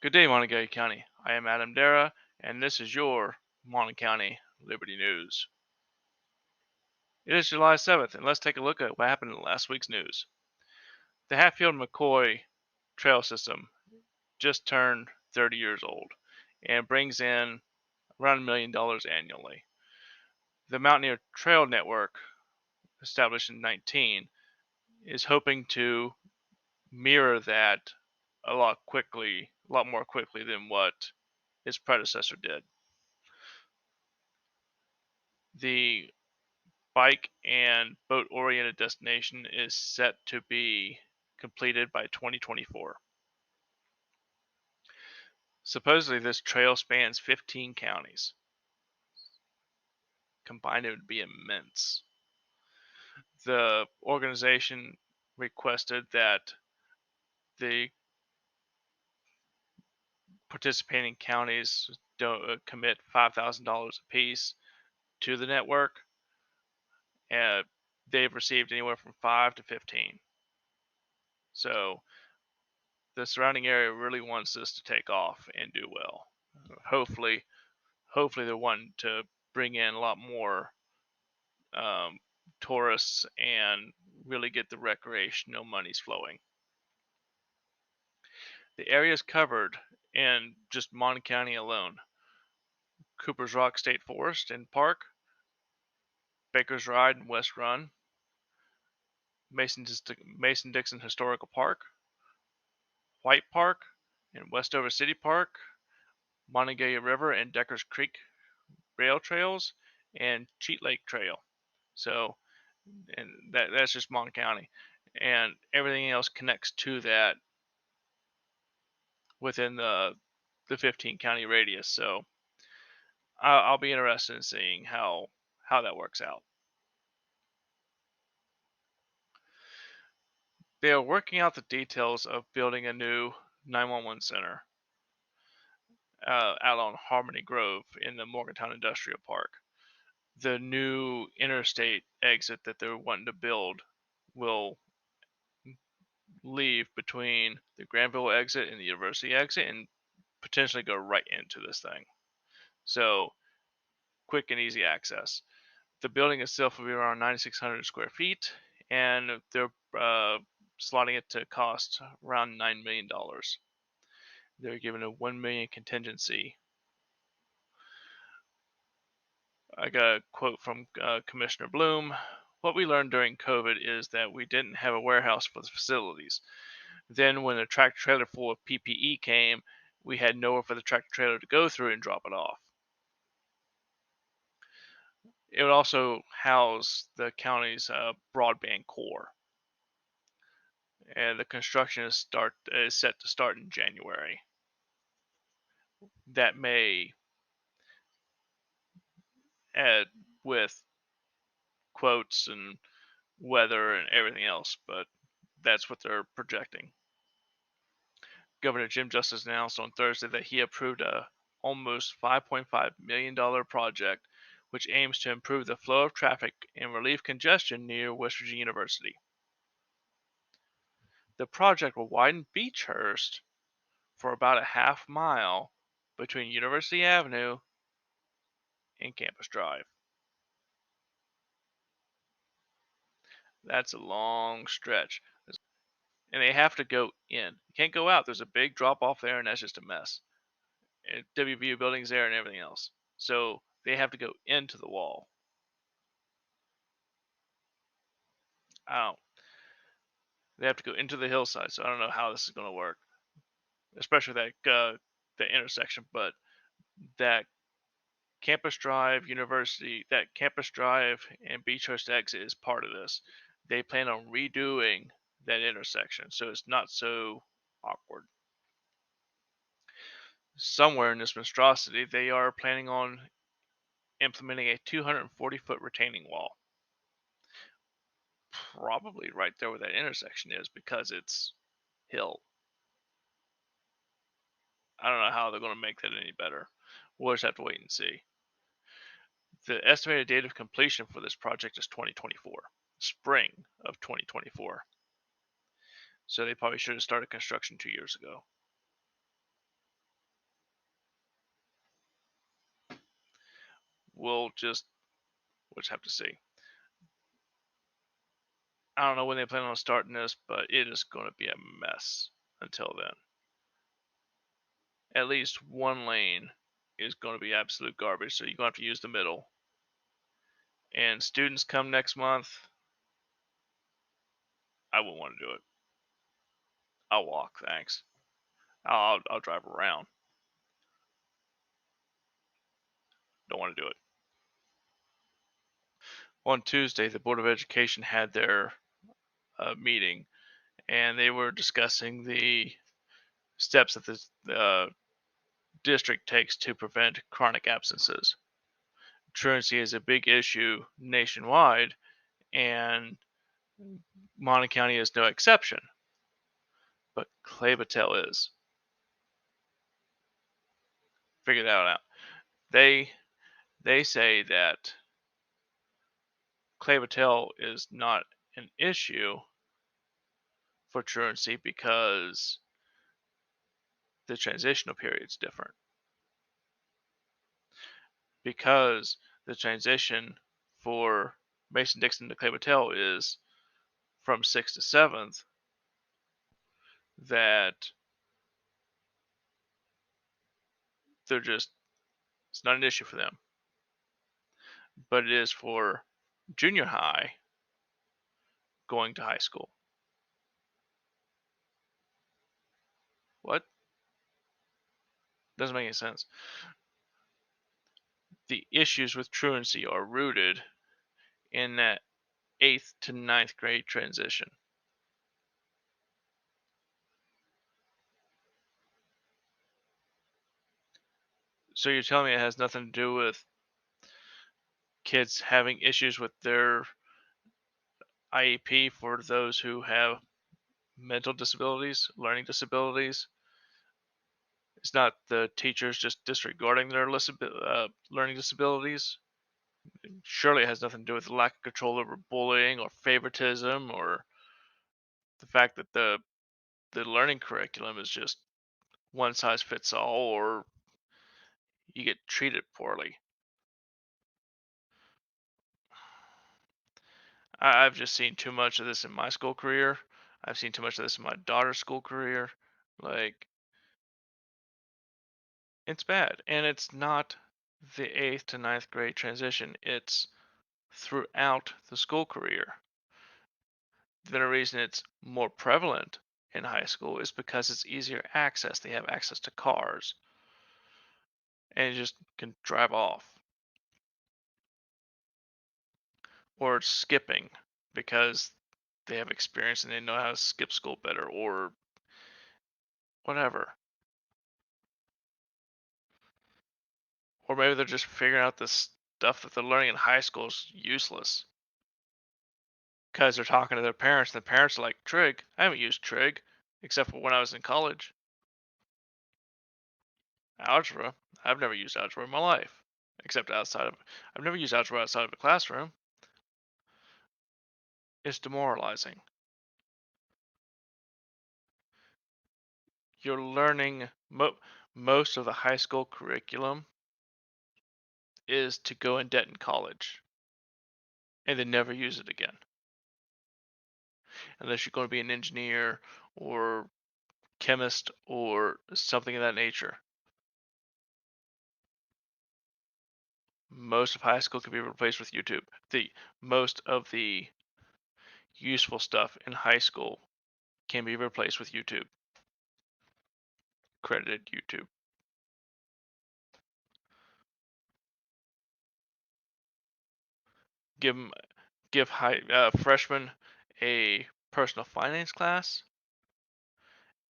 Good day, Montague County. I am Adam Dara, and this is your Montague County Liberty News. It is July 7th, and let's take a look at what happened in last week's news. The Hatfield-McCoy trail system just turned 30 years old and brings in around $1 million annually. The Mountaineer Trail Network, established in 19, is hoping to mirror that a lot more quickly than what its predecessor did. The bike and boat oriented destination is set to be completed by 2024. Supposedly, this trail spans 15 counties. Combined, it would be immense. The organization requested that the participating counties don't commit $5,000 apiece to the network, and they've received anywhere from 5 to 15. So the surrounding area really wants this to take off and do well. Hopefully they're wanting to bring in a lot more um, tourists and really get the recreational monies flowing. The areas covered in just Mon County alone: Cooper's Rock State Forest and Park, Baker's Ride and West Run, Mason-Dixon Historical Park, White Park and Westover City Park, Montague River and Deckers Creek rail trails, and Cheat Lake Trail. So, and that's just Mon County, and everything else connects to that within the 15 county radius. So I'll be interested in seeing how that works out. They are working out the details of building a new 911 center out on Harmony Grove in the Morgantown Industrial Park. The new interstate exit that they're wanting to build will leave between the Granville exit and the University exit and potentially go right into this thing. So quick and easy access. The building itself will be around 9,600 square feet, and they're slotting it to cost around $9 million. They're given a $1 million contingency. I got a quote from Commissioner Bloom. What we learned during COVID is that we didn't have a warehouse for the facilities. Then when the tractor trailer full of PPE came, we had nowhere for the tractor trailer to go through and drop it off. It would also house the county's broadband core, and the construction is set to start in January. That may add with quotes and weather and everything else, but that's what they're projecting. Governor Jim Justice announced on Thursday that he approved a almost $5.5 million project which aims to improve the flow of traffic and relieve congestion near West Virginia University. The project will widen Beechurst for about a half mile between University Avenue and Campus Drive. That's a long stretch. And they have to go in. You can't go out. There's a big drop off there, and that's just a mess. And WVU buildings there and everything else. So they have to go into the wall. They have to go into the hillside. So I don't know how this is going to work, especially that intersection. But that Campus Drive and Beechurst exit is part of this. They plan on redoing that intersection, so it's not so awkward. Somewhere in this monstrosity, they are planning on implementing a 240-foot retaining wall. Probably right there where that intersection is, because it's hill. I don't know how they're going to make that any better. We'll just have to wait and see. The estimated date of completion for this project is 2024, spring of 2024. So they probably should have started construction 2 years ago. we'll just have to see. I don't know when they plan on starting this, but it is going to be a mess until then. At least one lane is going to be absolute garbage, so you're going to have to use the middle. And students come next month, I wouldn't want to do it. I'll walk, thanks. I'll drive around. Don't want to do it. On Tuesday, the Board of Education had their meeting, and they were discussing the steps that the district takes to prevent chronic absences. Truancy is a big issue nationwide, and Monmouth County is no exception. But Clay Battelle is. Figure that out. They say that Clay Battelle is not an issue for truancy because the transitional period is different. Because the transition for Mason-Dixon to Clay Battelle is from 6th to 7th, that it's not an issue for them. But it is for junior high going to high school. What? Doesn't make any sense. The issues with truancy are rooted in that 8th to 9th grade transition. So you're telling me it has nothing to do with kids having issues with their IEP for those who have mental disabilities, learning disabilities? It's not the teachers just disregarding their learning disabilities. Surely it has nothing to do with lack of control over bullying or favoritism or the fact that the learning curriculum is just one size fits all or you get treated poorly. I've just seen too much of this in my school career. I've seen too much of this in my daughter's school career. Like, it's bad. And it's not the 8th to 9th grade transition, it's throughout the school career. The reason it's more prevalent in high school is because it's easier access. They have access to cars and you just can drive off. Or skipping because they have experience and they know how to skip school better or whatever. Or maybe they're just figuring out this stuff that they're learning in high school is useless because they're talking to their parents and the parents are like, Trig, I haven't used Trig except for when I was in college. Algebra, I've never used algebra in my life except I've never used algebra outside of a classroom. It's demoralizing. You're learning most of the high school curriculum is to go in debt in college and then never use it again. Unless you're going to be an engineer or chemist or something of that nature. Most of high school can be replaced with YouTube. Most of the useful stuff in high school can be replaced with YouTube. Credited YouTube. Give freshmen a personal finance class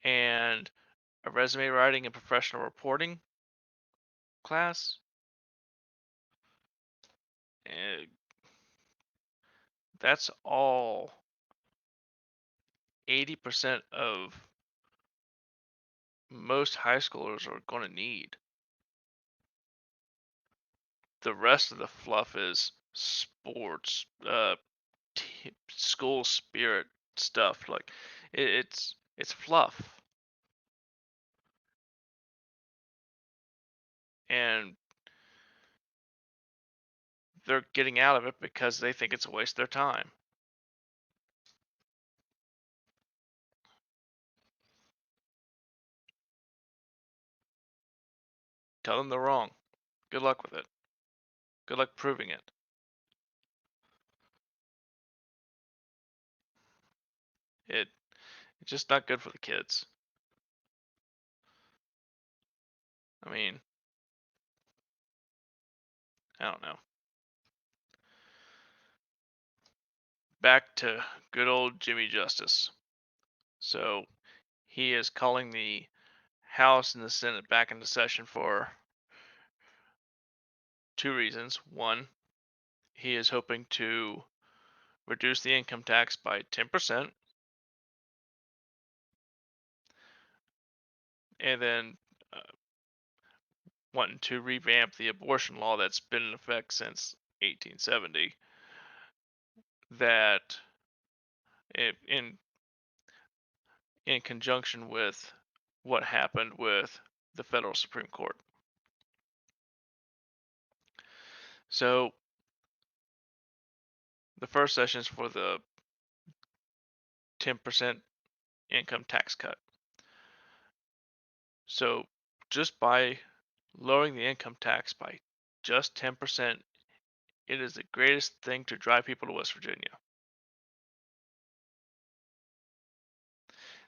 and a resume writing and professional reporting class. And that's all 80% of most high schoolers are going to need. The rest of the fluff is sports, school spirit stuff. Like it's fluff, and they're getting out of it because they think it's a waste of their time. Tell them they're wrong. Good luck with it. Good luck proving it. It it's just not good for the kids. I mean, I don't know. Back to good old Jimmy Justice. So he is calling the House and the Senate back into session for two reasons. One, he is hoping to reduce the income tax by 10%, and then uh, wanting to revamp the abortion law that's been in effect since 1870. That in conjunction with what happened with the federal Supreme Court. So the first session is for the 10% income tax cut. So just by lowering the income tax by just 10%, it is the greatest thing to drive people to West Virginia,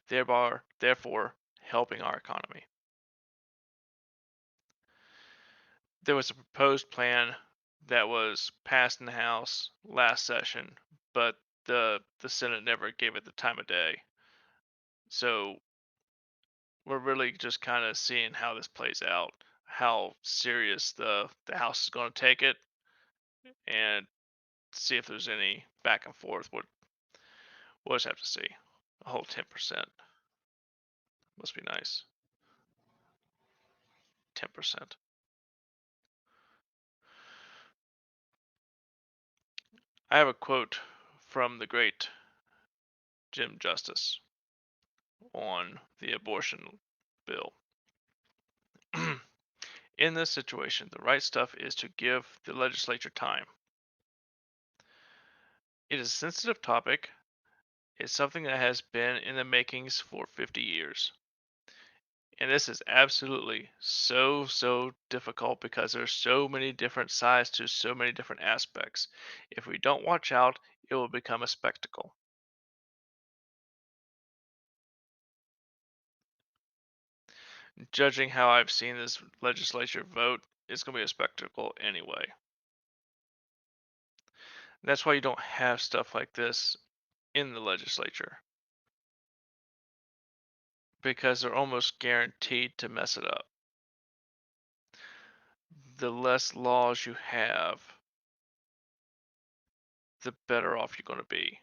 therefore helping our economy. There was a proposed plan that was passed in the House last session, but the Senate never gave it the time of day. So we're really just kind of seeing how this plays out, how serious the House is going to take it, and see if there's any back and forth. We'll just have to see. A whole 10% must be nice. 10%. I have a quote from the great Jim Justice on the abortion bill. In this situation, the right stuff is to give the legislature time. It is a sensitive topic. It's something that has been in the makings for 50 years. And this is absolutely so difficult because there's so many different sides to so many different aspects. If we don't watch out, it will become a spectacle. Judging how I've seen this legislature vote, it's going to be a spectacle anyway. That's why you don't have stuff like this in the legislature, because they're almost guaranteed to mess it up. The less laws you have, the better off you're going to be.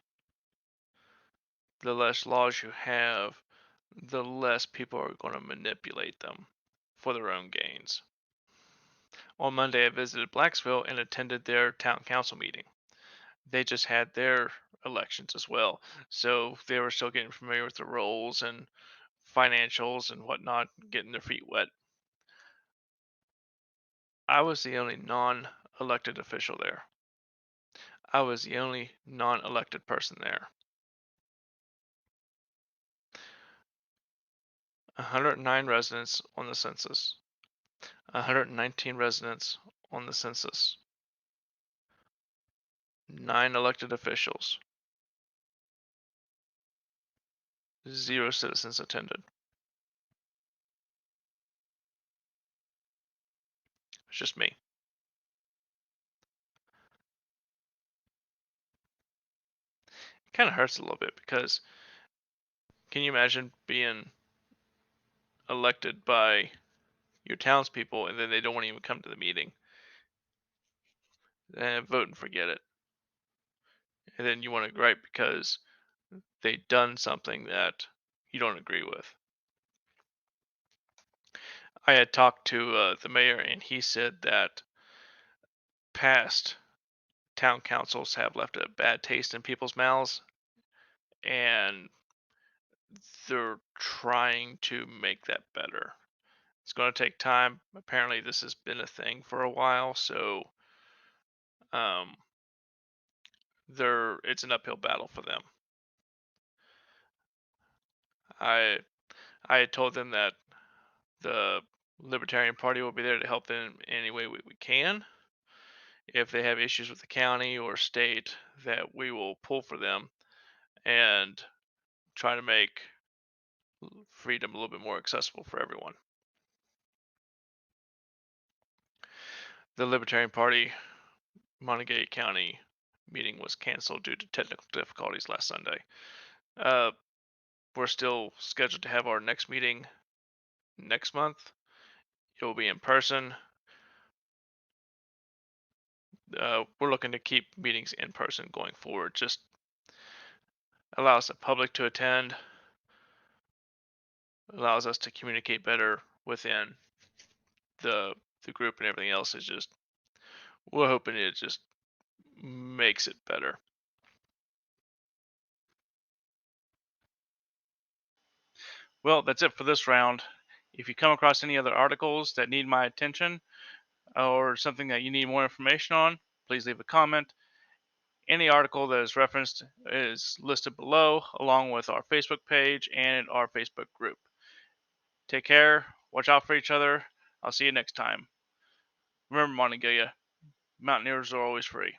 The less laws you have, the less people are going to manipulate them for their own gains. On Monday, I visited Blacksville and attended their town council meeting. They just had their elections as well, so they were still getting familiar with the roles and financials and whatnot, getting their feet wet. I was the only non-elected official there. I was the only non-elected person there. 109 residents on the census. 119 residents on the census. 9 elected officials. 0 citizens attended. It's just me. It kind of hurts a little bit because can you imagine being elected by your townspeople and then they don't want to even come to the meeting? Vote and forget it. And then you want to gripe because they done something that you don't agree with. I had talked to the mayor, and he said that past town councils have left a bad taste in people's mouths, and they're trying to make that better. It's going to take time. Apparently, this has been a thing for a while, so Um, it's an uphill battle for them. I I had told them that the Libertarian Party will be there to help them in any way we can. If they have issues with the county or state, that we will pull for them and try to make freedom a little bit more accessible for everyone. The Libertarian Party Montague County meeting was canceled due to technical difficulties last Sunday. Uh, we're still scheduled to have our next meeting next month. It will be in person. We're looking to keep meetings in person going forward. Just allows the public to attend, allows us to communicate better within the the group, and everything else is just we're hoping it just makes it better. Well, that's it for this round. If you come across any other articles that need my attention or something that you need more information on, please leave a comment. Any article that is referenced is listed below, along with our Facebook page and our Facebook group. Take care, watch out for each other. I'll see you next time. Remember, Montague, Mountaineers are always free.